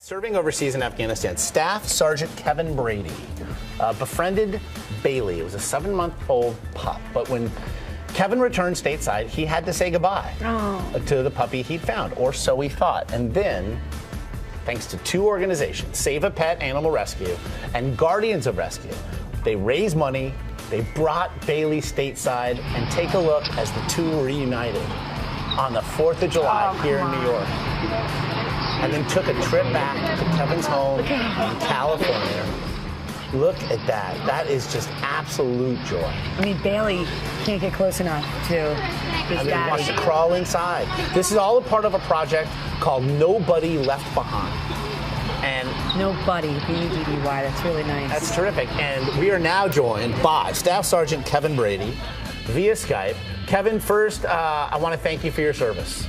Serving overseas in Afghanistan, Staff Sergeant Kevin Brady befriended Bailey. It was a 7-month-old pup, but when Kevin returned stateside, he had to say goodbye to the puppy he'd found, or so he thought. And then, thanks to two organizations, Save a Pet Animal Rescue and Guardians of Rescue, they raised money, they brought Bailey stateside, and take a look as the two reunited on the 4th of July here in New York. And then took a trip back to Kevin's home in California. Look at that. That is just absolute joy. I mean, Bailey can't get close enough to his He daddy. wants to crawl inside. This is all a part of a project called Nobody Left Behind. And Nobody, B-U-D-D-Y. That's really nice. that's terrific. And we are now joined by Staff Sergeant Kevin Brady via Skype. Kevin, first, I want to thank you for your service.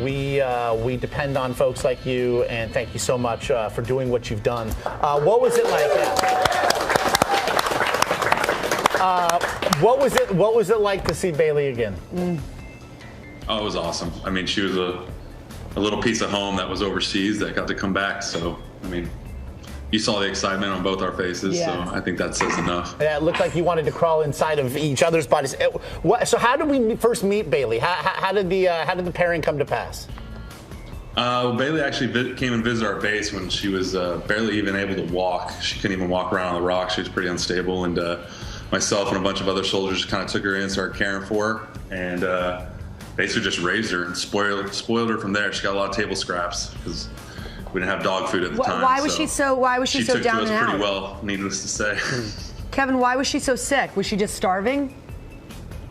We depend on folks like you, and thank you so much for doing what you've done. What was it like? What was it like to see Bailey again? Oh, it was awesome. I mean, she was a little piece of home that was overseas that got to come back. So, I mean, you saw the excitement on both our faces, so I think that says enough. Yeah, it looked like you wanted to crawl inside of each other's bodies. So how did we first meet Bailey? How did the pairing come to pass? Bailey actually came and visited our base when she was barely even able to walk. She couldn't even walk around on the rocks. She was pretty unstable, and myself and a bunch of other soldiers kind of took her in and started caring for her, and basically just raised her and spoiled her from there. She got a lot of table scraps because we didn't have dog food at the time. Why was she so down and out? She took to us pretty well, needless to say. Kevin, why was she so sick? Was she just starving?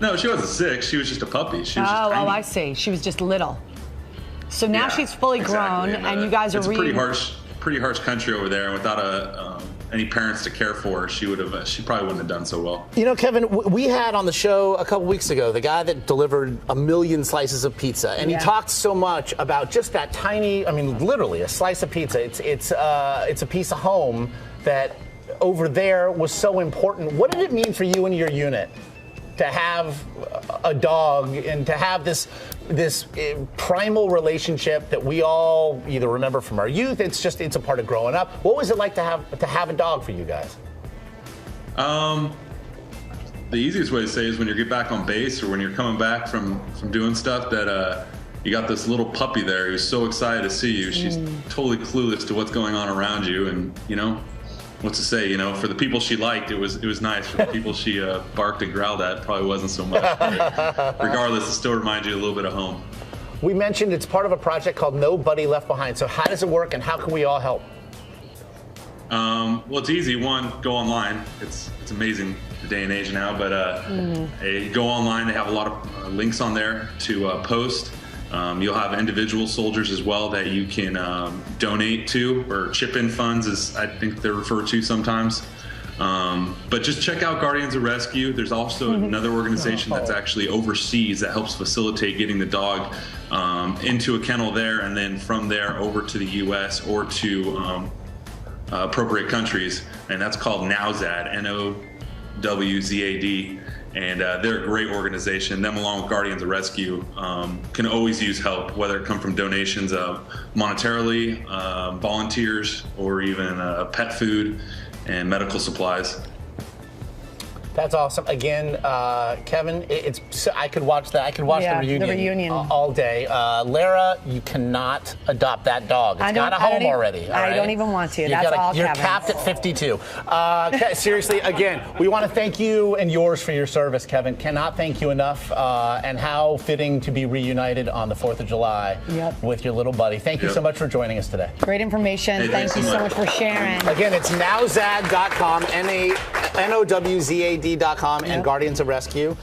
No, she wasn't sick. She was just a puppy. She was just tiny. I see. She was just little. So now she's fully grown, and you guys are it's a pretty harsh country over there, and without any parents to care for her, she probably wouldn't have done so well. You know, Kevin, we had on the show a couple weeks ago the guy that delivered 1 million slices of pizza, and he talked so much about just that tiny, I mean, literally a slice of pizza. It's a piece of home that over there was so important. What did it mean for you and your unit to have a dog and to have this primal relationship that we all either remember from our youth? It's a part of growing up. What was it like to have a dog for you guys? The easiest way to say is when you get back on base or when you're coming back from doing stuff that you got this little puppy there who's so excited to see you. She's totally clueless to what's going on around you, and what's to say, for the people she liked, it was nice. For the people she barked and growled at, probably wasn't so much. But regardless, it still reminds you a little bit of home. We mentioned it's part of a project called Nobody Left Behind. So how does it work, and how can we all help? Well, it's easy. One, go online. It's amazing the day and age now, but go online. They have a lot of links on there to post. You'll have individual soldiers as well that you can donate to, or chip in funds, as I think they're referred to sometimes. But just check out Guardians of Rescue. There's also another organization that's actually overseas that helps facilitate getting the dog into a kennel there, and then from there over to the U.S. or to appropriate countries, and that's called NOWZAD, N-O-W-Z-A-D. And they're a great organization. Them, along with Guardians of Rescue, can always use help, whether it come from donations monetarily, volunteers, or even pet food and medical supplies. That's awesome. Again, Kevin, I could watch that. I could watch the reunion all day. Lara, you cannot adopt that dog. It's got a home already. I don't even want to. That's all You're Kevin. capped at 52. Seriously, again, we want to thank you and yours for your service, Kevin. Cannot thank you enough. And how fitting to be reunited on the 4th of July with your little buddy. Thank you so much for joining us today. Great information. Hey, thank you so much for sharing. Again, it's nowzad.com, N-O-W-Z-A-D.com, and Guardians of Rescue.